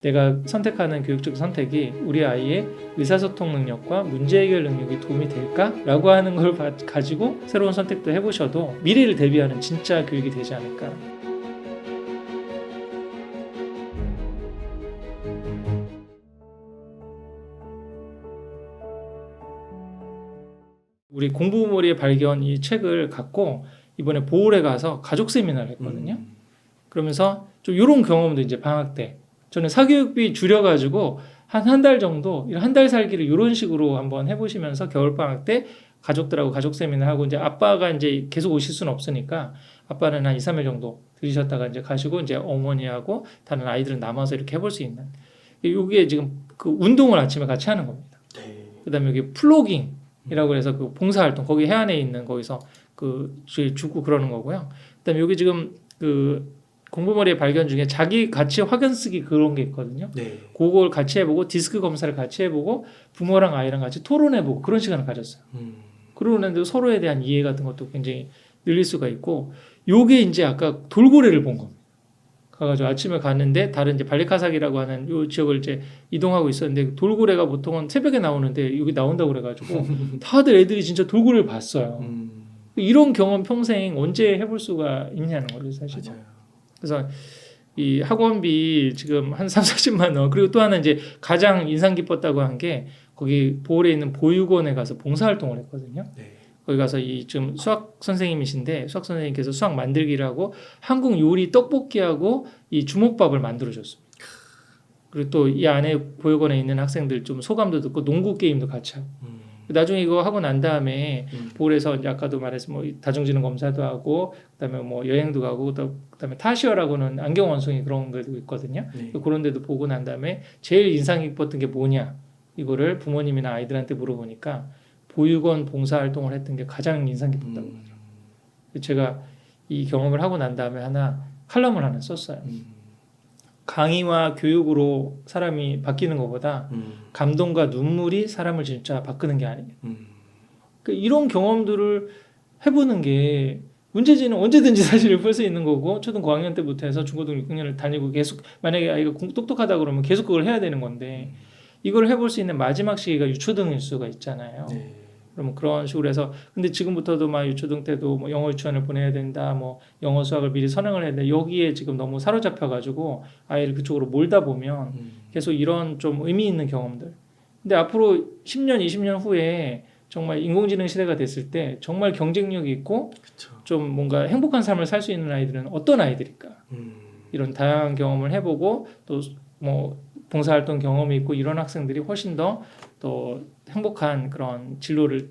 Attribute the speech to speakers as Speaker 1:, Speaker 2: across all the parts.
Speaker 1: 내가 선택하는 교육적 선택이 우리 아이의 의사소통 능력과 문제 해결 능력이 도움이 될까라고 하는 걸 가지고 새로운 선택도 해보셔도 미래를 대비하는 진짜 교육이 되지 않을까. 우리 공부머리의 발견 이 책을 갖고 이번에 보홀에 가서 가족 세미나를 했거든요. 그러면서 좀 이런 경험도 이제 방학 때 저는 사교육비 줄여가지고 한 달 정도 한 달 살기를 이런 식으로 한번 해보시면서 겨울방학 때 가족들하고 가족 세미나 하고 이제 아빠가 이제 계속 오실 수는 없으니까 아빠는 한 2, 3일 정도 들으셨다가 이제 가시고 이제 어머니하고 다른 아이들은 남아서 이렇게 해볼 수 있는 이게 지금 그 운동을 아침에 같이 하는 겁니다.
Speaker 2: 네.
Speaker 1: 그다음에 여기 플로깅이라고 해서 그 봉사활동 거기 해안에 있는 거기서 그 주고 그러는 거고요. 그다음에 여기 지금 그 공부머리의 발견 중에 자기 가치 확연 쓰기 그런 게 있거든요.
Speaker 2: 네.
Speaker 1: 그걸 같이 해보고 디스크 검사를 같이 해보고 부모랑 아이랑 같이 토론해보고 그런 시간을 가졌어요. 그러는데 서로에 대한 이해 같은 것도 굉장히 늘릴 수가 있고 요게 이제 아까 돌고래를 본 겁니다. 가가지고 아침에 갔는데 다른 이제 발리카삭이라고 하는 요 지역을 이제 이동하고 있었는데 돌고래가 보통은 새벽에 나오는데 여기 나온다고 그래가지고 다들 애들이 진짜 돌고래를 봤어요. 이런 경험 평생 언제 해볼 수가 있냐는 거죠 사실.
Speaker 2: 맞아요.
Speaker 1: 그래서 이 학원비 지금 한 3, 40만 원 그리고 또 하나 이제 가장 인상 깊었다고 한 게 거기 보홀에 있는 보육원에 가서 봉사활동을 했거든요.
Speaker 2: 네.
Speaker 1: 거기 가서 이 지금 수학 선생님이신데 수학 선생님께서 수학 만들기를 하고 한국 요리 떡볶이하고 이 주먹밥을 만들어 줬습니다. 그리고 또 이 안에 보육원에 있는 학생들 좀 소감도 듣고 농구 게임도 같이 하고 나중에 이거 하고 난 다음에 보홀에서 이제 아까도 말했지만 뭐 다중지능 검사도 하고 그다음에 뭐 여행도 가고 그다음에 타시어라고는 안경 원숭이 그런 것도 있거든요.
Speaker 2: 네.
Speaker 1: 그런 데도 보고 난 다음에 제일 인상 깊었던 게 뭐냐 이거를 부모님이나 아이들한테 물어보니까 보육원 봉사활동을 했던 게 가장 인상 깊었다고 그러더라고요. 제가 이 경험을 하고 난 다음에 칼럼을 하나 썼어요. 강의와 교육으로 사람이 바뀌는 것보다 감동과 눈물이 사람을 진짜 바꾸는 게 아니냐. 그러니까 이런 경험들을 해보는 게 문제지는 언제든지 사실 풀 수 있는 거고 초등 고학년 때부터 해서 중고등 6학년을 다니고 계속 만약에 아이가 똑똑하다 그러면 계속 그걸 해야 되는 건데 이걸 해볼 수 있는 마지막 시기가 유초등일 수가 있잖아요.
Speaker 2: 네.
Speaker 1: 그러면 그런 식으로 해서 근데 지금부터도 막 유초등 때도 뭐 영어 유치원을 보내야 된다 뭐 영어 수학을 미리 선행을 해야 된다 여기에 지금 너무 사로잡혀 가지고 아이를 그쪽으로 몰다 보면 계속 이런 좀 의미 있는 경험들 근데 앞으로 10년 20년 후에 정말 인공지능 시대가 됐을 때 정말 경쟁력이 있고
Speaker 2: 그쵸.
Speaker 1: 좀 뭔가 행복한 삶을 살 수 있는 아이들은 어떤 아이들일까 이런 다양한 경험을 해보고 또 뭐 봉사활동 경험이 있고 이런 학생들이 훨씬 더 행복한 그런 진로를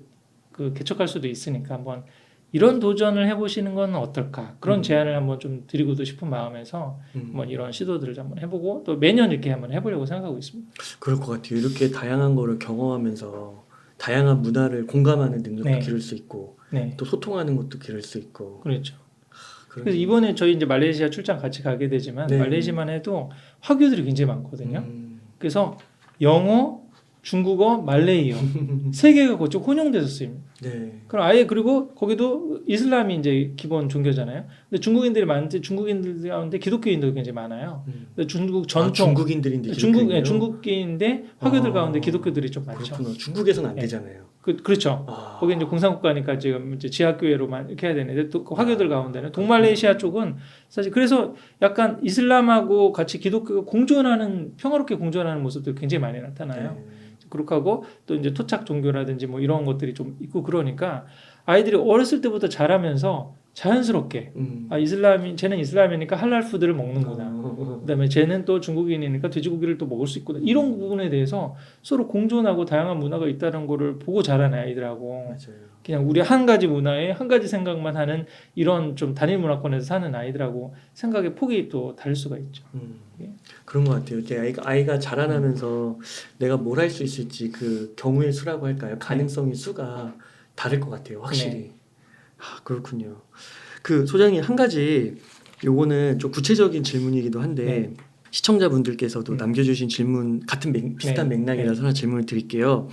Speaker 1: 개척할 수도 있으니까 한번 이런 도전을 해보시는 건 어떨까 그런 제안을 한번 좀 드리고도 싶은 마음에서 한번 이런 시도들을 한번 해보고 또 매년 이렇게 한번 해보려고 생각하고 있습니다.
Speaker 2: 그럴 것 같아요. 이렇게 다양한 거를 경험하면서 다양한 문화를 공감하는 능력도
Speaker 1: 네.
Speaker 2: 기를 수 있고
Speaker 1: 네,
Speaker 2: 또 소통하는 것도 기를 수 있고
Speaker 1: 그렇죠.
Speaker 2: 그런
Speaker 1: 그래서 이번에 저희 이제 말레이시아 출장 같이 가게 되지만
Speaker 2: 네.
Speaker 1: 말레이시아만 해도 화교들이 굉장히 많거든요. 그래서 영어, 중국어, 말레이어 세 개가 그쪽 혼용돼서 쓰입니다.
Speaker 2: 네.
Speaker 1: 그럼 아예 그리고 거기도 이슬람이 이제 기본 종교잖아요. 근데 중국인들이 많은데 중국인들 가운데 기독교인도 굉장히 많아요. 근데 중국 전통
Speaker 2: 중국인들인데 기독교인이요?
Speaker 1: 중국인인데 화교들 가운데 기독교들이 좀 많죠.
Speaker 2: 그렇구나. 중국에서는 안
Speaker 1: 네.
Speaker 2: 되잖아요.
Speaker 1: 그렇죠. 거기 이제 공산국가니까 지금 이제 지하교회로만 이렇게 해야 되는데 또 그 화교들 가운데는 동말레이시아 쪽은 사실 그래서 약간 이슬람하고 같이 기독교가 공존하는 평화롭게 공존하는 모습들 굉장히 많이 나타나요.
Speaker 2: 네.
Speaker 1: 그렇게 하고 또 이제 토착 종교라든지 뭐 이런 것들이 좀 있고 그러니까 아이들이 어렸을 때부터 자라면서 자연스럽게 쟤는 이슬람이니까 할랄 푸드를 먹는구나. 그다음에 쟤는 또 중국인이니까 돼지고기를 또 먹을 수 있구나. 이런 부분에 대해서 서로 공존하고 다양한 문화가 있다는 거를 보고 자란 아이들하고
Speaker 2: 맞아요.
Speaker 1: 그냥 우리 한 가지 문화에 한 가지 생각만 하는 이런 좀 단일 문화권에서 사는 아이들하고 생각의 폭이 또 다를 수가 있죠. 예.
Speaker 2: 그런 것 같아요. 이제 아이가 자라나면서 내가 뭘 할 수 있을지 그 경우의 수라고 할까요? 가능성의 수가 다를 것 같아요. 확실히.
Speaker 1: 네.
Speaker 2: 그렇군요. 그 소장님 한 가지 요거는 좀 구체적인 질문이기도 한데
Speaker 1: 네.
Speaker 2: 시청자분들께서도 남겨주신 질문 같은 비슷한
Speaker 1: 네.
Speaker 2: 맥락이라서 하나 질문을 드릴게요.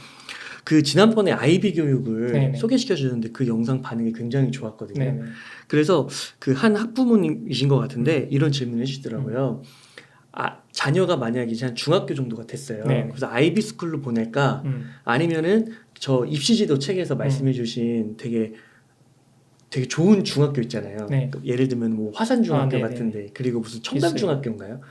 Speaker 2: 그 지난번에 아이비 교육을
Speaker 1: 네.
Speaker 2: 소개시켜 주셨는데 그 영상 반응이 굉장히 좋았거든요.
Speaker 1: 네.
Speaker 2: 그래서 그 한 학부모님이신 것 같은데 이런 질문을 해주시더라고요. 자녀가 만약에 이제 한 중학교 정도가 됐어요.
Speaker 1: 네.
Speaker 2: 그래서 아이비 스쿨로 보낼까 아니면은 저 입시지도 책에서 말씀해주신 되게 좋은 중학교 있잖아요.
Speaker 1: 네.
Speaker 2: 그 예를 들면 뭐 화산중학교
Speaker 1: 네네.
Speaker 2: 같은데 그리고 무슨
Speaker 1: 있어요.
Speaker 2: 청담중학교인가요?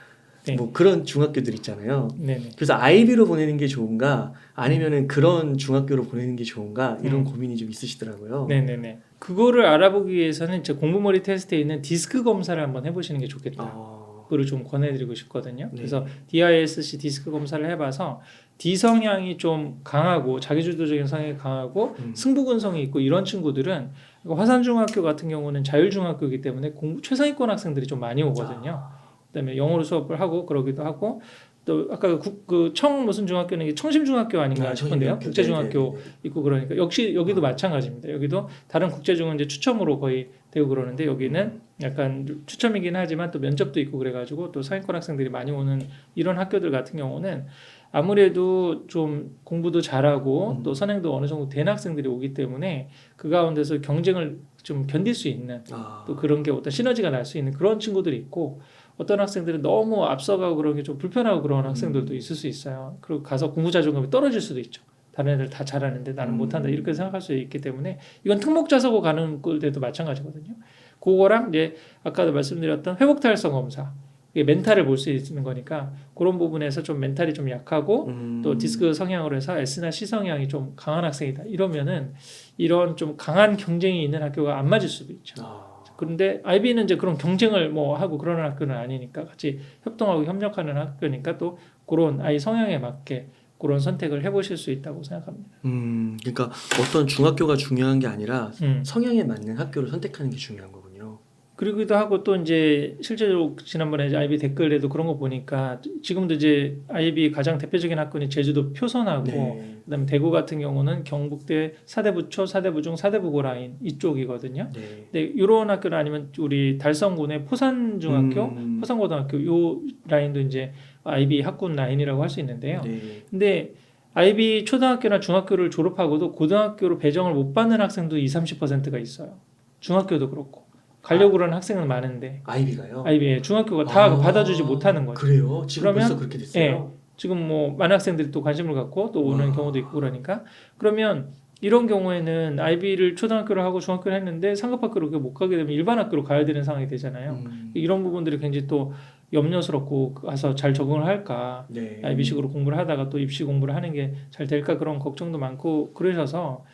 Speaker 1: 네.
Speaker 2: 뭐 그런 중학교들 있잖아요.
Speaker 1: 네네.
Speaker 2: 그래서 아이비로 보내는 게 좋은가 아니면은 그런 중학교로 보내는 게 좋은가 이런 고민이 좀 있으시더라고요.
Speaker 1: 네네네. 그거를 알아보기 위해서는 이제 공부머리 테스트에 있는 디스크 검사를 한번 해보시는 게 좋겠다. 그거를 좀 권해드리고 싶거든요.
Speaker 2: 네.
Speaker 1: 그래서 DISC 디스크 검사를 해봐서 D 성향이 좀 강하고 자기주도적인 성향이 강하고 승부근성이 있고 이런 친구들은 화산중학교 같은 경우는 자율중학교이기 때문에 최상위권 학생들이 좀 많이 오거든요. 그다음에 영어로 수업을 하고 그러기도 하고 또 아까 그 무슨 중학교는 이게 청심중학교 아닌가 싶은데요. 국제중학교 있고 그러니까 역시 여기도 마찬가지입니다. 여기도 다른 국제중은 이제 추첨으로 거의 되고 그러는데 여기는 약간 추첨이긴 하지만 또 면접도 있고 그래가지고 또 상위권 학생들이 많이 오는 이런 학교들 같은 경우는 아무래도 좀 공부도 잘하고 또 선행도 어느 정도 된 학생들이 오기 때문에 그 가운데서 경쟁을 좀 견딜 수 있는 또 그런 게 어떤 시너지가 날 수 있는 그런 친구들이 있고 어떤 학생들은 너무 앞서가고 그런 게 좀 불편하고 그런 학생들도 있을 수 있어요. 그리고 가서 공부 자존감이 떨어질 수도 있죠. 다른 애들 다 잘하는데 나는 못한다 이렇게 생각할 수 있기 때문에 이건 특목자서고 가는 꼴대도 마찬가지거든요. 그거랑 이제 아까도 말씀드렸던 회복 달성 검사 이게 멘탈을 볼 수 있는 거니까 그런 부분에서 좀 멘탈이 좀 약하고 또 디스크 성향으로 해서 S나 C 성향이 좀 강한 학생이다 이러면은 이런 좀 강한 경쟁이 있는 학교가 안 맞을 수도 있죠. 그런데 아이비는 이제 그런 경쟁을 뭐 하고 그러는 학교는 아니니까 같이 협동하고 협력하는 학교니까 또 그런 아이 성향에 맞게 그런 선택을 해보실 수 있다고 생각합니다.
Speaker 2: 그러니까 어떤 중학교가 중요한 게 아니라
Speaker 1: 음.
Speaker 2: 성향에 맞는 학교를 선택하는 게 중요한 거군요.
Speaker 1: 그러기도 하고 또 이제 실제로 지난번에 이제 아이비 댓글에도 그런 거 보니까 지금도 이제 아이비 가장 대표적인 학교는 제주도 표선하고
Speaker 2: 네.
Speaker 1: 그다음에 대구 같은 경우는 경북대 사대부초, 사대부중, 사대부고 라인 이쪽이거든요.
Speaker 2: 네.
Speaker 1: 근데 이런 학교는 아니면 우리 달성군의 포산중학교, 포산고등학교 요 라인도 이제 아이비 학군 라인이라고 할 수 있는데요.
Speaker 2: 네.
Speaker 1: 근데 아이비 초등학교나 중학교를 졸업하고도 고등학교로 배정을 못 받는 학생도 20-30%가 있어요. 중학교도 그렇고. 가려고 그러는 학생은 많은데
Speaker 2: 아이비가요?
Speaker 1: 아이비 중학교가 다 받아주지 못하는 거죠.
Speaker 2: 그래요? 지금
Speaker 1: 그러면,
Speaker 2: 벌써 그렇게 됐어요?
Speaker 1: 예, 지금 뭐 많은 학생들이 또 관심을 갖고 또 오는 경우도 있고 그러니까 그러면 이런 경우에는 아이비를 초등학교를 하고 중학교를 했는데 상급학교로 못 가게 되면 일반 학교로 가야 되는 상황이 되잖아요. 이런 부분들이 굉장히 또 염려스럽고 가서 잘 적응을 할까
Speaker 2: 네.
Speaker 1: 아이비식으로 공부를 하다가 또 입시 공부를 하는 게 잘 될까 그런 걱정도 많고 그러셔서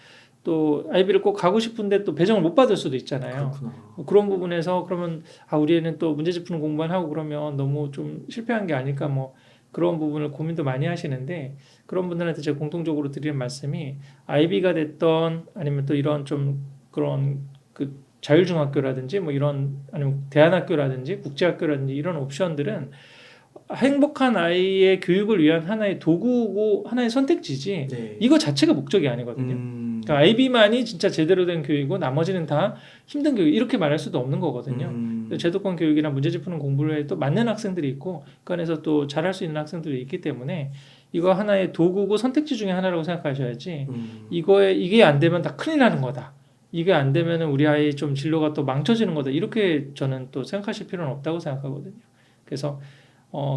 Speaker 1: 또 아이비를 꼭 가고 싶은데 또 배정을 못 받을 수도 있잖아요.
Speaker 2: 그렇구나.
Speaker 1: 그런 부분에서 그러면 우리 애는 또 문제집 푸는 공부만 하고 그러면 너무 좀 실패한 게 아닐까 뭐 그런 부분을 고민도 많이 하시는데 그런 분들한테 제가 공통적으로 드리는 말씀이 아이비가 됐던 아니면 또 이런 좀 그런 그 자율중학교라든지 뭐 이런 아니면 대안학교라든지 국제학교라든지 이런 옵션들은 행복한 아이의 교육을 위한 하나의 도구고 하나의 선택지지
Speaker 2: 네.
Speaker 1: 이거 자체가 목적이 아니거든요. 그러니까 아이비만이 진짜 제대로 된 교육이고 나머지는 다 힘든 교육 이렇게 말할 수도 없는 거거든요. 제도권 교육이나 문제집 푸는 공부를 해도 맞는 학생들이 있고 그 안에서 또 잘할 수 있는 학생들이 있기 때문에 이거 하나의 도구고 선택지 중에 하나라고 생각하셔야지 이게 안 되면 다 큰일 나는 거다. 이게 안 되면 우리 아이 좀 진로가 또 망쳐지는 거다. 이렇게 저는 또 생각하실 필요는 없다고 생각하거든요. 그래서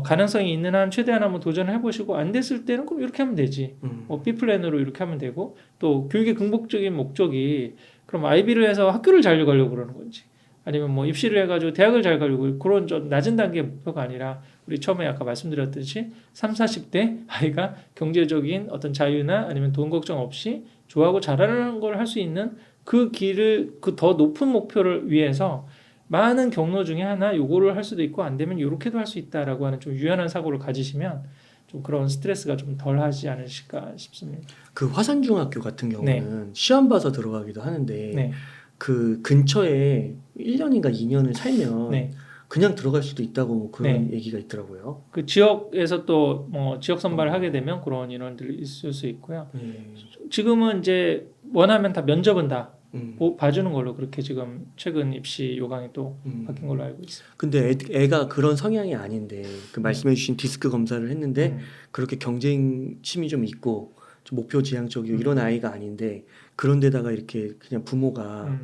Speaker 1: 가능성이 있는 한 최대한 한번 도전을 해보시고 안 됐을 때는 그럼 이렇게 하면 되지. B플랜으로 이렇게 하면 되고 또 교육의 궁극적인 목적이 그럼 아이비를 해서 학교를 잘 가려고 그러는 건지 아니면 뭐 입시를 해가지고 대학을 잘 가려고 그런 좀 낮은 단계의 목표가 아니라 우리 처음에 아까 말씀드렸듯이 30-40대 아이가 경제적인 어떤 자유나 아니면 돈 걱정 없이 좋아하고 잘하는 걸 할 수 있는 그 길을 그 더 높은 목표를 위해서 많은 경로 중에 하나 요거를 할 수도 있고 안 되면 요렇게도 할 수 있다라고 하는 좀 유연한 사고를 가지시면 좀 그런 스트레스가 좀 덜 하지 않으실까 싶습니다.
Speaker 2: 그 화산중학교 같은 경우는 시험 봐서 들어가기도 하는데
Speaker 1: 네.
Speaker 2: 그 근처에 1년인가 2년을 살면
Speaker 1: 네.
Speaker 2: 그냥 들어갈 수도 있다고 그런
Speaker 1: 네.
Speaker 2: 얘기가 있더라고요.
Speaker 1: 그 지역에서 또 뭐 지역 선발을 하게 되면 그런 인원들이 있을 수 있고요. 지금은 이제 원하면 다 면접은 다 봐주는 걸로 그렇게 지금 최근 입시 요강이 또 바뀐 걸로 알고 있습니다.
Speaker 2: 근데 애가 그런 성향이 아닌데 그 말씀해주신 디스크 검사를 했는데 그렇게 경쟁심이 좀 있고 좀 목표 지향적이고 이런 아이가 아닌데 그런데다가 이렇게 그냥 부모가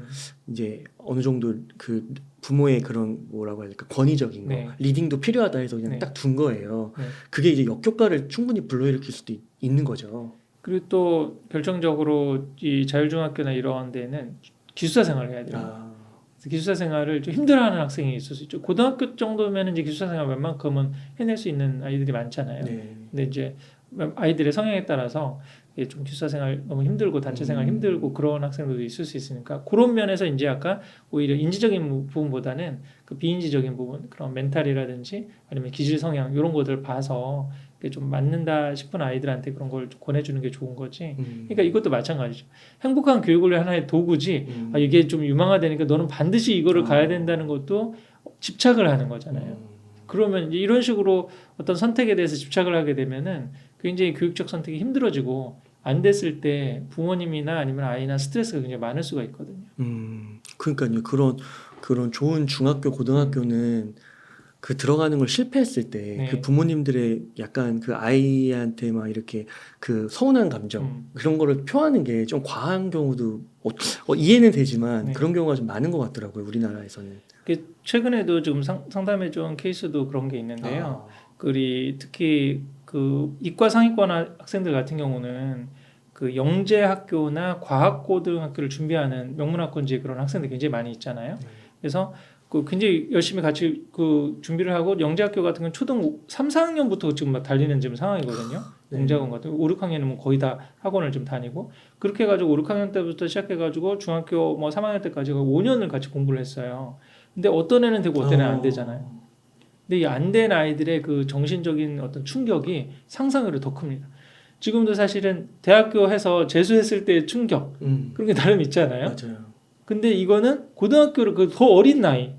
Speaker 2: 이제 어느 정도 그 부모의 그런 뭐라고 해야 될까 권위적인 거
Speaker 1: 네.
Speaker 2: 리딩도 필요하다 해서 그냥
Speaker 1: 네.
Speaker 2: 딱 둔 거예요.
Speaker 1: 네.
Speaker 2: 그게 이제 역효과를 충분히 불러일으킬 수도 있는 거죠.
Speaker 1: 그리고 또 결정적으로 이 자율중학교나 이런 데는 기숙사 생활을 해야 돼요.
Speaker 2: 아,
Speaker 1: 그래서 기숙사 생활을 좀 힘들어하는 학생이 있을 수 있죠. 고등학교 정도면 이제 기숙사 생활 웬만큼은 해낼 수 있는 아이들이 많잖아요.
Speaker 2: 네.
Speaker 1: 근데 이제 아이들의 성향에 따라서 이게 좀 기숙사 생활 너무 힘들고 단체 생활 힘들고 그런 학생들도 있을 수 있으니까 그런 면에서 이제 약간 오히려 인지적인 부분보다는 그 비인지적인 부분 그런 멘탈이라든지 아니면 기질 성향 이런 것들을 봐서 이게 좀 맞는다 싶은 아이들한테 그런 걸 좀 권해주는 게 좋은 거지. 그러니까 이것도 마찬가지죠. 행복한 교육을 하나의 도구지. 아, 이게 좀 유망화되니까 너는 반드시 이거를 가야 된다는 것도 집착을 하는 거잖아요. 그러면 이제 이런 식으로 어떤 선택에 대해서 집착을 하게 되면은 굉장히 교육적 선택이 힘들어지고 안 됐을 때 부모님이나 아니면 아이나 스트레스가 굉장히 많을 수가 있거든요.
Speaker 2: 그러니까요. 그런 좋은 중학교, 고등학교는 그 들어가는 걸 실패했을 때
Speaker 1: 네.
Speaker 2: 그 부모님들의 약간 그 아이한테 막 이렇게 그 서운한 감정 그런 거를 표하는 게 좀 과한 경우도 이해는 되지만
Speaker 1: 네.
Speaker 2: 그런 경우가 좀 많은 것 같더라고요. 우리나라에서는.
Speaker 1: 최근에도 지금 상담해 준 케이스도 그런 게 있는데요. 특히 그 이과 상위권 학생들 같은 경우는 그 영재 학교나 과학 고등학교를 준비하는 명문학원지에 그런 학생들 굉장히 많이 있잖아요. 그래서 그 굉장히 열심히 같이 그 준비를 하고 영재 학교 같은 경우는 초등 3, 4학년부터 지금 막 달리는 지금 상황이거든요.
Speaker 2: 네.
Speaker 1: 영재학원 같은 경우 5, 6학년은 뭐 거의 다 학원을 좀 다니고 그렇게 해가지고 5, 6학년 때부터 시작해가지고 중학교 뭐 3학년 때까지 5년을 같이 공부를 했어요. 근데 어떤 애는 되고 어떤 애는 안 되잖아요. 근데 이 안 된 아이들의 그 정신적인 어떤 충격이 상상으로 더 큽니다. 지금도 사실은 대학교 해서 재수했을 때의 충격 그런 게 나름 있잖아요.
Speaker 2: 맞아요.
Speaker 1: 근데 이거는 고등학교를 그 더 어린 나이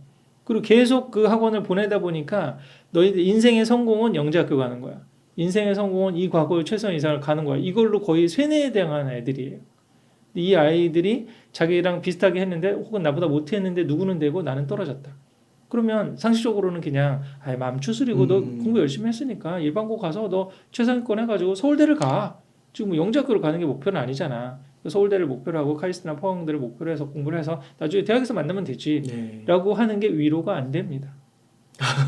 Speaker 1: 그리고 계속 그 학원을 보내다 보니까 너희들 인생의 성공은 영재학교 가는 거야. 인생의 성공은 이 과거의 최선 이상을 가는 거야. 이걸로 거의 쇠뇌에 당한 애들이에요. 이 아이들이 자기랑 비슷하게 했는데 혹은 나보다 못했는데 누구는 되고 나는 떨어졌다. 그러면 상식적으로는 그냥 마음 추스리고 너 공부 열심히 했으니까 일반고 가서 너 최상위권 해가지고 서울대를 가. 지금 뭐 영재학교를 가는 게 목표는 아니잖아. 서울대를 목표로 하고 카이스트나 포항대를 목표로 해서 공부를 해서 나중에 대학에서 만나면 되지.
Speaker 2: 네.
Speaker 1: 라고 하는 게 위로가 안 됩니다.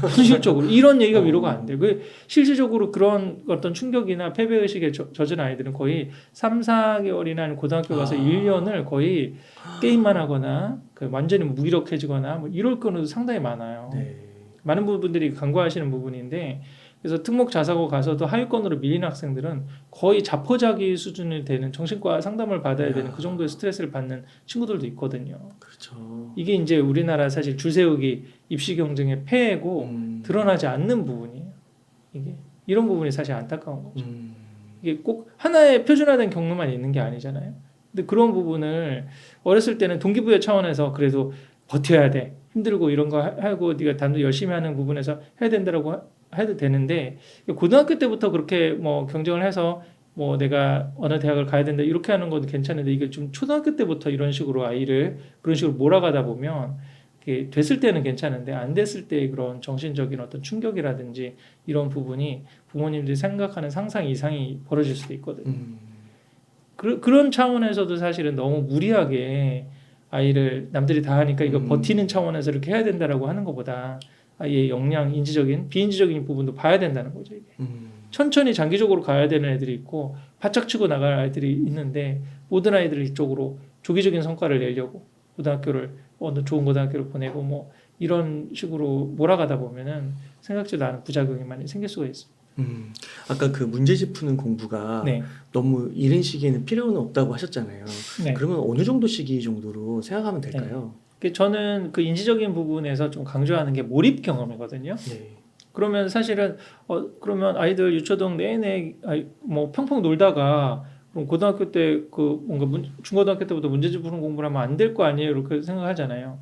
Speaker 1: 현실적으로 이런 얘기가 위로가 안 돼. 그 실질적으로 그런 어떤 충격이나 패배의식에 젖은 아이들은 거의 3, 4개월이나 고등학교 가서 1년을 거의 게임만 하거나 완전히 무기력해지거나 뭐 이럴 경우도 상당히 많아요.
Speaker 2: 네.
Speaker 1: 많은 부분들이 간과하시는 부분인데 그래서 특목 자사고 가서도 하위권으로 밀린 학생들은 거의 자포자기 수준이 되는 정신과 상담을 받아야 되는 그 정도의 스트레스를 받는 친구들도 있거든요.
Speaker 2: 그렇죠.
Speaker 1: 이게 이제 우리나라 사실 줄세우기 입시 경쟁의 폐해고 드러나지 않는 부분이에요. 이게 이런 부분이 사실 안타까운 거죠. 이게 꼭 하나의 표준화된 경로만 있는 게 아니잖아요. 근데 그런 부분을 어렸을 때는 동기부여 차원에서 그래도 버텨야 돼. 힘들고 이런 거 하고 네가 단도 열심히 하는 부분에서 해야 된다라고 해도 되는데 고등학교 때부터 그렇게 뭐 경쟁을 해서 뭐 내가 어느 대학을 가야 된다 이렇게 하는 것도 괜찮은데 이게 좀 초등학교 때부터 이런 식으로 아이를 그런 식으로 몰아가다 보면 이게 됐을 때는 괜찮은데 안 됐을 때 그런 정신적인 어떤 충격이라든지 이런 부분이 부모님들이 생각하는 상상 이상이 벌어질 수도 있거든요. 그런 차원에서도 사실은 너무 무리하게 아이를 남들이 다 하니까 이거 버티는 차원에서 이렇게 해야 된다라고 하는 것보다 아이의 역량, 인지적인, 비인지적인 부분도 봐야 된다는 거죠. 이게. 천천히 장기적으로 가야 되는 애들이 있고 바짝 치고 나갈 아이들이 있는데 모든 아이들을 이쪽으로 조기적인 성과를 내려고 고등학교를 어느 좋은 고등학교를 보내고 뭐 이런 식으로 몰아가다 보면은 생각지도 않은 부작용이 많이 생길 수가 있습니다.
Speaker 2: 아까 그 문제집 푸는 공부가
Speaker 1: 네.
Speaker 2: 너무 이른 시기에는 필요는 없다고 하셨잖아요.
Speaker 1: 네.
Speaker 2: 그러면 어느 정도 시기 정도로 생각하면 될까요?
Speaker 1: 저는 그 인지적인 부분에서 좀 강조하는 게 몰입 경험이거든요.
Speaker 2: 네.
Speaker 1: 그러면 사실은 그러면 아이들 유초등 내내 뭐 평평 놀다가 그럼 고등학교 때 그 뭔가 중고등학교 때부터 문제집 푸는 공부를 하면 안 될 거 아니에요 이렇게 생각하잖아요.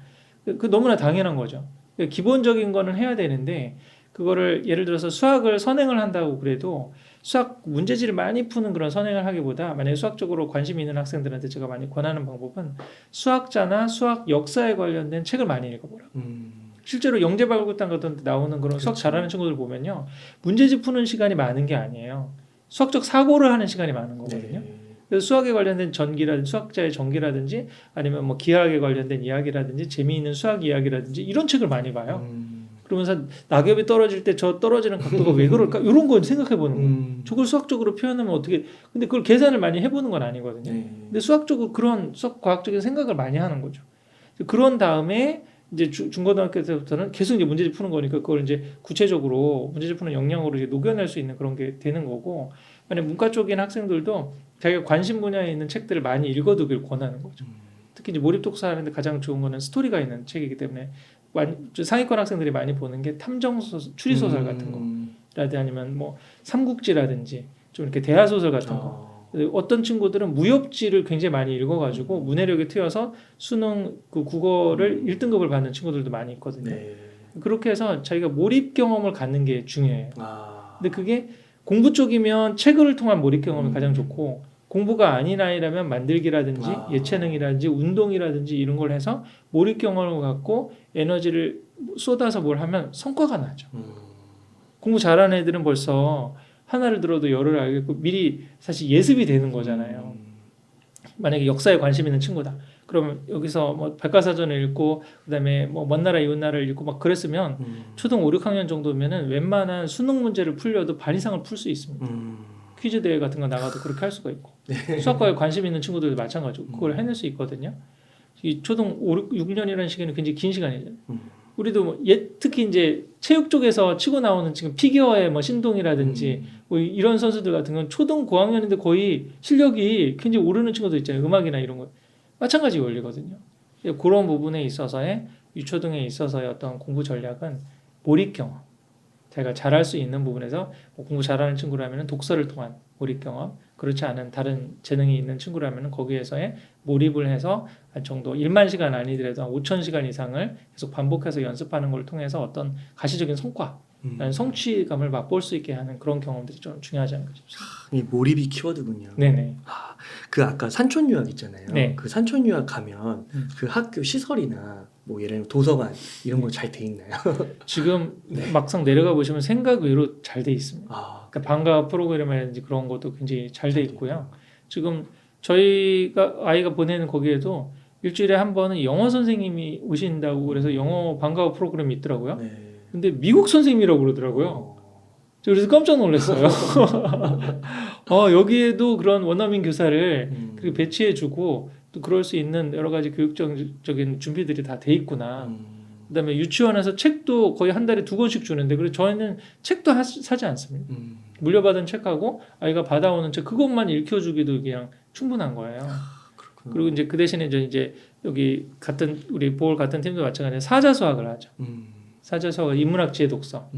Speaker 1: 그 너무나 당연한 거죠. 기본적인 거는 해야 되는데 그거를 예를 들어서 수학을 선행을 한다고 그래도 수학 문제지를 많이 푸는 그런 선행을 하기보다 만약에 수학적으로 관심이 있는 학생들한테 제가 많이 권하는 방법은 수학자나 수학 역사에 관련된 책을 많이 읽어보라고. 실제로 영재발굴단 같은 데 나오는 그런 수학 잘하는 친구들 보면요 문제집 푸는 시간이 많은 게 아니에요. 수학적 사고를 하는 시간이 많은 거거든요.
Speaker 2: 네.
Speaker 1: 그래서 수학에 관련된 전기라든지 수학자의 전기라든지 아니면 뭐 기하학에 관련된 이야기라든지 재미있는 수학 이야기라든지 이런 책을 많이 봐요. 그러면서 낙엽이 떨어질 때 저 떨어지는 각도가 왜 그럴까? 이런 걸 생각해 보는 거예요. 저걸 수학적으로 표현하면 어떻게? 근데 그걸 계산을 많이 해보는 건 아니거든요. 근데 수학적으로 그런 수학 과학적인 생각을 많이 하는 거죠. 그런 다음에 이제 중고등학교 때부터는 계속 이제 문제집 푸는 거니까 그걸 이제 구체적으로 문제집 푸는 역량으로 이제 녹여낼 수 있는 그런 게 되는 거고, 만약 문과 쪽인 학생들도 자기가 관심 분야에 있는 책들을 많이 읽어두길 권하는 거죠. 특히 이제 몰입 독서하는데 가장 좋은 거는 스토리가 있는 책이기 때문에 상위권 학생들이 많이 보는 게 탐정소설, 추리소설 같은 거라든지 아니면 뭐 삼국지라든지 좀 이렇게 대하소설 같은 거. 어떤 친구들은 무협지를 굉장히 많이 읽어가지고 문해력에 트여서 수능 그 국어를 1등급을 받는 친구들도 많이 있거든요. 그렇게 해서 자기가 몰입 경험을 갖는 게 중요해요. 근데 그게 공부 쪽이면 책을 통한 몰입 경험이 가장 좋고, 공부가 아닌 아이라면 만들기라든지 예체능이라든지 운동이라든지 이런 걸 해서 몰입 경험을 갖고 에너지를 쏟아서 뭘 하면 성과가 나죠. 공부 잘하는 애들은 벌써 하나를 들어도 열을 알겠고 미리 사실 예습이 되는 거잖아요. 만약에 역사에 관심 있는 친구다. 그러면 여기서 뭐 백과사전을 읽고 그다음에 뭐 먼 나라 이웃 나라를 읽고 막 그랬으면 초등 5, 6학년 정도면은 웬만한 수능 문제를 풀려도 반 이상을 풀 수 있습니다. 퀴즈 대회 같은 거 나가도 그렇게 할 수가 있고 수학과에 관심 있는 친구들도 마찬가지고 그걸 해낼 수 있거든요. 이 초등 5, 6년이라는 시기는 굉장히 긴 시간이잖아요. 우리도 뭐 특히 이제 체육 쪽에서 치고 나오는 지금 피겨의 뭐 신동이라든지 뭐 이런 선수들 같은 건 초등 고학년인데 거의 실력이 굉장히 오르는 친구들 있잖아요. 음악이나 이런 거 마찬가지 원리거든요. 그런 부분에 있어서의 유초등에 있어서의 어떤 공부 전략은 몰입 경험. 자기가 잘할 수 있는 부분에서 뭐 공부 잘하는 친구라면 독서를 통한 몰입 경험, 그렇지 않은 다른 재능이 있는 친구라면 거기에서의 몰입을 해서 한 정도 1만 시간 아니더라도 한 5천 시간 이상을 계속 반복해서 연습하는 걸 통해서 어떤 가시적인 성과, 성취감을 맛볼 수 있게 하는 그런 경험들이 좀 중요하지 않을까 싶습니다.
Speaker 2: 이 몰입이 키워드군요.
Speaker 1: 네네.
Speaker 2: 그 아까 산촌 유학 있잖아요.
Speaker 1: 네.
Speaker 2: 그 산촌 유학 가면 그 학교 시설이나 뭐 예를 들면 도서관 이런 거 잘 돼 있나요?
Speaker 1: 지금 막상 내려가 보시면 생각 외로 잘 돼 있습니다. 그러니까 방과 프로그램이라든지 그런 것도 굉장히 잘 돼 있고요. 지금 저희가 아이가 보내는 거기에도 일주일에 한 번은 영어 선생님이 오신다고 그래서 영어 방과 프로그램이 있더라고요. 근데 미국 선생님이라고 그러더라고요. 저 그래서 깜짝 놀랐어요. 여기에도 그런 원어민 교사를 그렇게 배치해주고 또 그럴 수 있는 여러 가지 교육적인 준비들이 다 돼 있구나. 그다음에 유치원에서 책도 거의 한 달에 2권씩 주는데 그래서 저희는 책도 사지 않습니다. 물려받은 책하고 아이가 받아오는 책 그것만 읽혀주기도 그냥 충분한 거예요. 그리고 이제 그 대신에 이제 여기 같은 우리 보홀 같은 팀도 마찬가지로 사자수학을 하죠. 사자수학은 인문학 지혜 독서.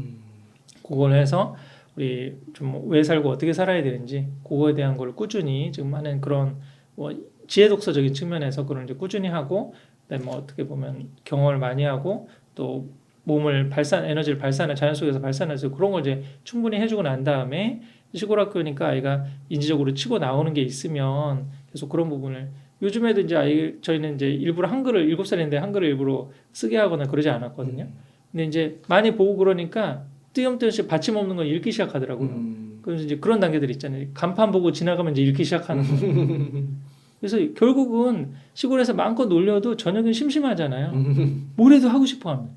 Speaker 1: 그걸 해서 우리 좀 왜 살고 어떻게 살아야 되는지 그거에 대한 걸 꾸준히 지금 하는 그런 뭐 지혜 독서적인 측면에서 그런 이제 꾸준히 하고 그다음에 뭐 어떻게 보면 경험을 많이 하고 또 몸을 에너지를 자연 속에서 발산해서 그런 걸 이제 충분히 해주고 난 다음에 시골 학교니까 아이가 인지적으로 치고 나오는 게 있으면 계속 그런 부분을 요즘에도 이제 저희는 이제 일부러 한글을 7살인데 한글을 일부러 쓰게 하거나 그러지 않았거든요. 근데 이제 많이 보고 그러니까 띄엄띄엄씩 받침 없는 건 읽기 시작하더라고요. 그래서 이제 그런 단계들 있잖아요. 간판 보고 지나가면 이제 읽기 시작하는 거. 그래서 결국은 시골에서 마음껏 놀려도 저녁엔 심심하잖아요. 뭐래도 하고 싶어합니다.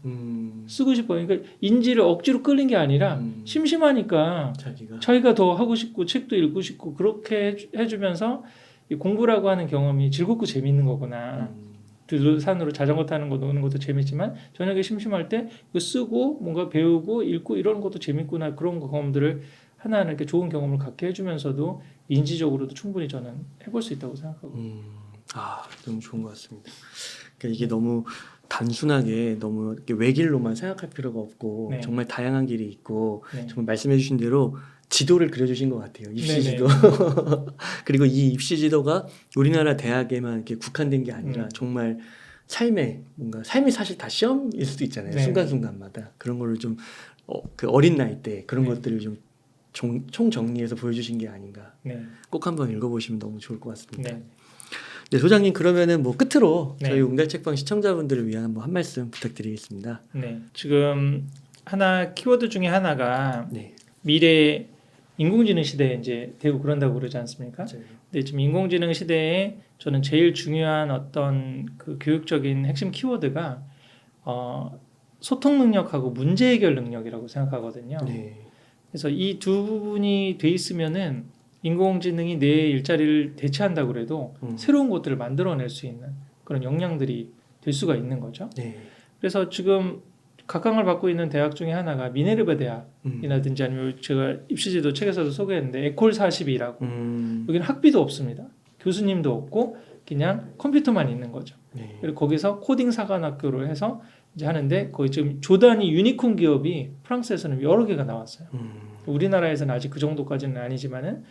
Speaker 1: 쓰고 싶어요. 그러니까 인지를 억지로 끌린 게 아니라 심심하니까 자기가 더 하고 싶고 책도 읽고 싶고 그렇게 해주면서 이 공부라고 하는 경험이 즐겁고 재밌는 거구나. 산으로 자전거 타는 거 노는 것도 재밌지만 저녁에 심심할 때 이거 쓰고 뭔가 배우고 읽고 이런 것도 재밌구나. 그런 경험들을 하나하나 이렇게 좋은 경험을 갖게 해주면서도 인지적으로도 충분히 저는 해볼 수 있다고 생각하고.
Speaker 2: 너무 좋은 것 같습니다. 그러니까 이게 너무 단순하게 너무 이렇게 외길로만 생각할 필요가 없고 정말 다양한 길이 있고 정말 말씀해주신 대로 지도를 그려주신 것 같아요. 입시 지도. 그리고 이 입시 지도가 우리나라 대학에만 이렇게 국한된 게 아니라 정말 삶이 사실 다 시험일 수도 있잖아요. 순간순간마다 그런 거를 좀 그 어린 나이 때 그런 것들을 좀 총 정리해서 보여주신 게 아닌가. 꼭 한번 읽어보시면 너무 좋을 것 같습니다. 네, 소장님 그러면은 뭐 끝으로 저희 웅달책방 시청자분들을 위한 한 말씀 부탁드리겠습니다.
Speaker 1: 지금 키워드 중에 하나가 미래 인공지능 시대에 이제 되고 그런다고 그러지 않습니까?
Speaker 2: 맞아요.
Speaker 1: 근데 지금 인공지능 시대에 저는 제일 중요한 어떤 그 교육적인 핵심 키워드가 소통 능력하고 문제 해결 능력이라고 생각하거든요.
Speaker 2: 네.
Speaker 1: 그래서 이 두 부분이 돼 있으면은 인공지능이 내 일자리를 대체한다고 그래도 새로운 것들을 만들어낼 수 있는 그런 역량들이 될 수가 있는 거죠.
Speaker 2: 네.
Speaker 1: 그래서 지금 각광을 받고 있는 대학 중에 하나가 미네르바 대학이라든지 아니면 제가 입시제도 책에서도 소개했는데 에콜 42라고 여기는 학비도 없습니다. 교수님도 없고 그냥 컴퓨터만 있는 거죠.
Speaker 2: 네.
Speaker 1: 그리고 거기서 코딩 사관학교를 해서 이제 하는데 거기 지금 조단위 유니콘 기업이 프랑스에서는 여러 개가 나왔어요. 우리나라에서는 아직 그 정도까지는 아니지만은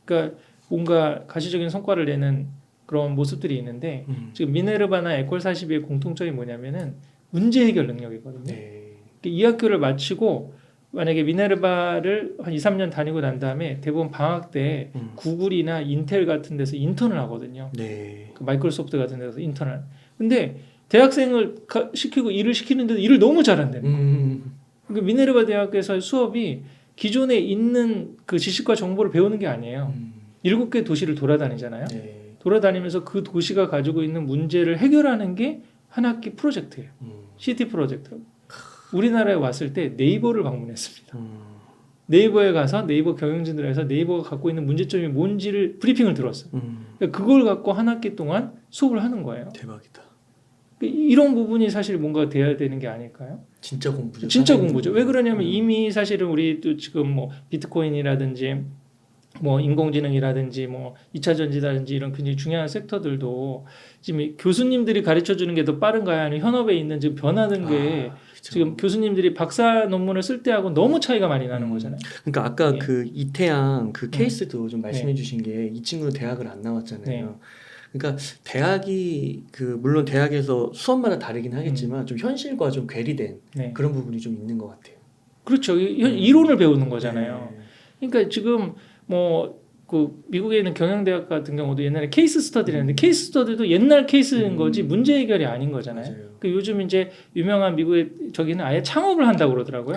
Speaker 1: 그러니까 뭔가 가시적인 성과를 내는 그런 모습들이 있는데 지금 미네르바나 에콜 42의 공통점이 뭐냐면은 문제 해결 능력이거든요.
Speaker 2: 네.
Speaker 1: 이 학교를 마치고 만약에 미네르바를 한 2, 3년 다니고 난 다음에 대부분 방학 때 구글이나 인텔 같은 데서 인턴을 하거든요.
Speaker 2: 네.
Speaker 1: 그 마이크로소프트 같은 데서 인턴을. 근데 대학생을 시키고 일을 시키는데도 일을 너무 잘한대요. 그러니까 미네르바 대학에서의 수업이 기존에 있는 그 지식과 정보를 배우는 게 아니에요. 7개 도시를 돌아다니잖아요.
Speaker 2: 네.
Speaker 1: 돌아다니면서 그 도시가 가지고 있는 문제를 해결하는 게 한 학기 프로젝트예요. CT 프로젝트. 우리나라에 왔을 때 네이버를 방문했습니다. 네이버에 가서 네이버 경영진들에서 네이버가 갖고 있는 문제점이 뭔지를 브리핑을 들었어요. 그러니까 그걸 갖고 한 학기 동안 수업을 하는 거예요.
Speaker 2: 대박이다.
Speaker 1: 이런 부분이 사실 뭔가 돼야 되는 게 아닐까요?
Speaker 2: 진짜 공부죠.
Speaker 1: 진짜 공부죠. 왜 그러냐면 이미 사실은 우리 또 지금 뭐 비트코인이라든지 뭐 인공지능이라든지 뭐 2차 전지라든지 이런 굉장히 중요한 섹터들도 지금 교수님들이 가르쳐 주는 게 더 빠른가요? 아니면 현업에 있는 지금 변하는 게
Speaker 2: 그쵸.
Speaker 1: 지금 교수님들이 박사 논문을 쓸 때하고 너무 차이가 많이 나는 거잖아요.
Speaker 2: 그러니까 아까
Speaker 1: 예.
Speaker 2: 그 이태양 그 케이스도 좀 말씀해
Speaker 1: 네.
Speaker 2: 주신 게 이 친구는 대학을 안 나왔잖아요.
Speaker 1: 네.
Speaker 2: 그러니까 대학이 그 물론 대학에서 수업마다 다르긴 하겠지만 좀 현실과 좀 괴리된
Speaker 1: 네.
Speaker 2: 그런 부분이 좀 있는 것 같아요.
Speaker 1: 그렇죠. 이론을 배우는 거잖아요.
Speaker 2: 네.
Speaker 1: 그러니까 지금 뭐 그 미국에 있는 경영대학 같은 경우도 옛날에 케이스 스터디를 했는데 케이스 스터디도 옛날 케이스인 거지 문제 해결이 아닌 거잖아요.
Speaker 2: 맞아요.
Speaker 1: 그 요즘 이제 유명한 미국의 저기는 아예 창업을 한다고 그러더라고요.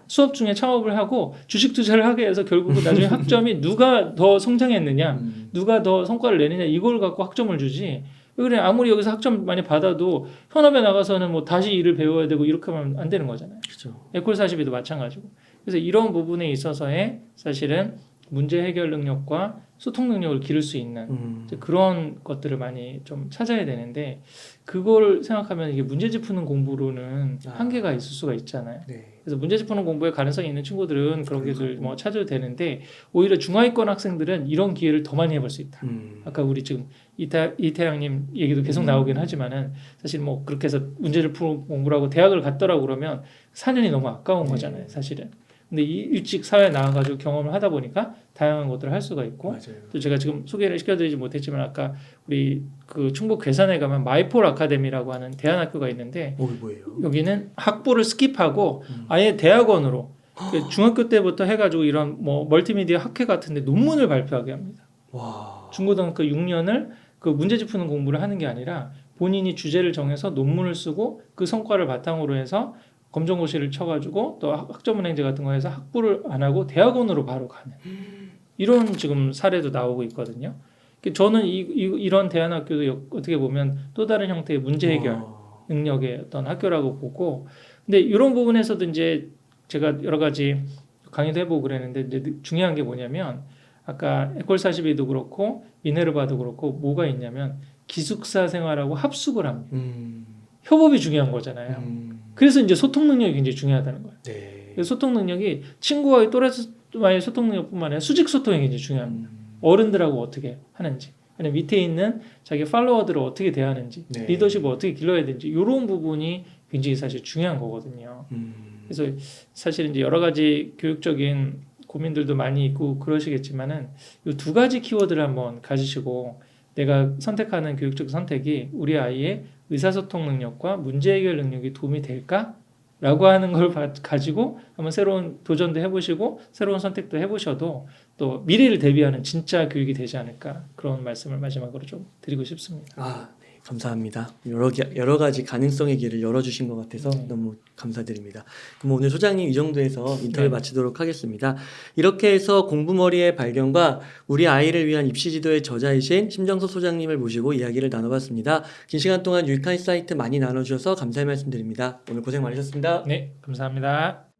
Speaker 1: 수업 중에 창업을 하고 주식 투자를 하게 해서 결국은 나중에 학점이 누가 더 성장했느냐, 누가 더 성과를 내느냐 이걸 갖고 학점을 주지. 그래 아무리 여기서 학점 많이 받아도 현업에 나가서는 뭐 다시 일을 배워야 되고 이렇게 하면 안 되는 거잖아요.
Speaker 2: 그렇죠.
Speaker 1: 에콜 42도 마찬가지고. 그래서 이런 부분에 있어서의 사실은 문제 해결 능력과 소통 능력을 기를 수 있는 이제 그런 것들을 많이 좀 찾아야 되는데 그걸 생각하면 이게 문제집 푸는 공부로는 한계가 있을 수가 있잖아요.
Speaker 2: 네.
Speaker 1: 그래서 문제집 푸는 공부에 가능성이 있는 친구들은 그런 게들 뭐 찾아도 되는데 오히려 중하위권 학생들은 이런 기회를 더 많이 해볼 수 있다. 아까 우리 지금 이태양님 얘기도 계속 나오긴 하지만은 사실 뭐 그렇게 해서 문제를 푸는 공부를 하고 대학을 갔더라고 그러면 4년이 너무 아까운 거잖아요, 사실은. 근데 일찍 사회에 나와가지고 경험을 하다 보니까 다양한 것들을 할 수가 있고
Speaker 2: 맞아요.
Speaker 1: 또 제가 지금 소개를 시켜드리지 못했지만 아까 우리 그 충북 괴산에 가면 마이폴 아카데미라고 하는 대안학교가 있는데
Speaker 2: 뭐예요?
Speaker 1: 여기는 학부를 스킵하고 아예 대학원으로 중학교 때부터 해가지고 이런 뭐 멀티미디어 학회 같은데 논문을 발표하게 합니다.
Speaker 2: 와.
Speaker 1: 중고등학교 6년을 그 문제집 푸는 공부를 하는 게 아니라 본인이 주제를 정해서 논문을 쓰고 그 성과를 바탕으로 해서 검정고시를 쳐가지고 또 학점은행제 같은 거 해서 학부를 안 하고 대학원으로 바로 가는 이런 지금 사례도 나오고 있거든요. 저는 이런 대안학교도 어떻게 보면 또 다른 형태의 문제 해결 능력의 어떤 학교라고 보고, 근데 이런 부분에서도 이제 제가 여러 가지 강의도 해보고 그랬는데 이제 중요한 게 뭐냐면 아까 에콜 42도 그렇고 미네르바도 그렇고 뭐가 있냐면 기숙사 생활하고 합숙을 합니다. 협업이 중요한 거잖아요. 그래서 이제 소통 능력이 굉장히 중요하다는 거예요.
Speaker 2: 네.
Speaker 1: 소통 능력이 친구와의 또래와의 소통 능력뿐만 아니라 수직 소통이 굉장히 중요합니다. 어른들하고 어떻게 하는지, 아니면 밑에 있는 자기 팔로워들을 어떻게 대하는지,
Speaker 2: 네.
Speaker 1: 리더십을 어떻게 길러야 되는지 이런 부분이 굉장히 사실 중요한 거거든요. 그래서 사실 이제 여러 가지 교육적인 고민들도 많이 있고 그러시겠지만은 이 두 가지 키워드를 한번 가지시고 내가 선택하는 교육적 선택이 우리 아이의 의사소통 능력과 문제 해결 능력이 도움이 될까? 라고 하는 걸 가지고 한번 새로운 도전도 해보시고 새로운 선택도 해보셔도 또 미래를 대비하는 진짜 교육이 되지 않을까 그런 말씀을 마지막으로 좀 드리고 싶습니다.
Speaker 2: 네. 감사합니다. 여러 가지 가능성의 길을 열어주신 것 같아서
Speaker 1: 네.
Speaker 2: 너무 감사드립니다. 그럼 오늘 소장님 이 정도에서 인터뷰
Speaker 1: 네.
Speaker 2: 마치도록 하겠습니다. 이렇게 해서 공부머리의 발견과 우리 아이를 위한 입시지도의 저자이신 심정서 소장님을 모시고 이야기를 나눠봤습니다. 긴 시간 동안 유익한 사이트 많이 나눠주셔서 감사의 말씀드립니다. 오늘 고생 많으셨습니다.
Speaker 1: 네, 감사합니다.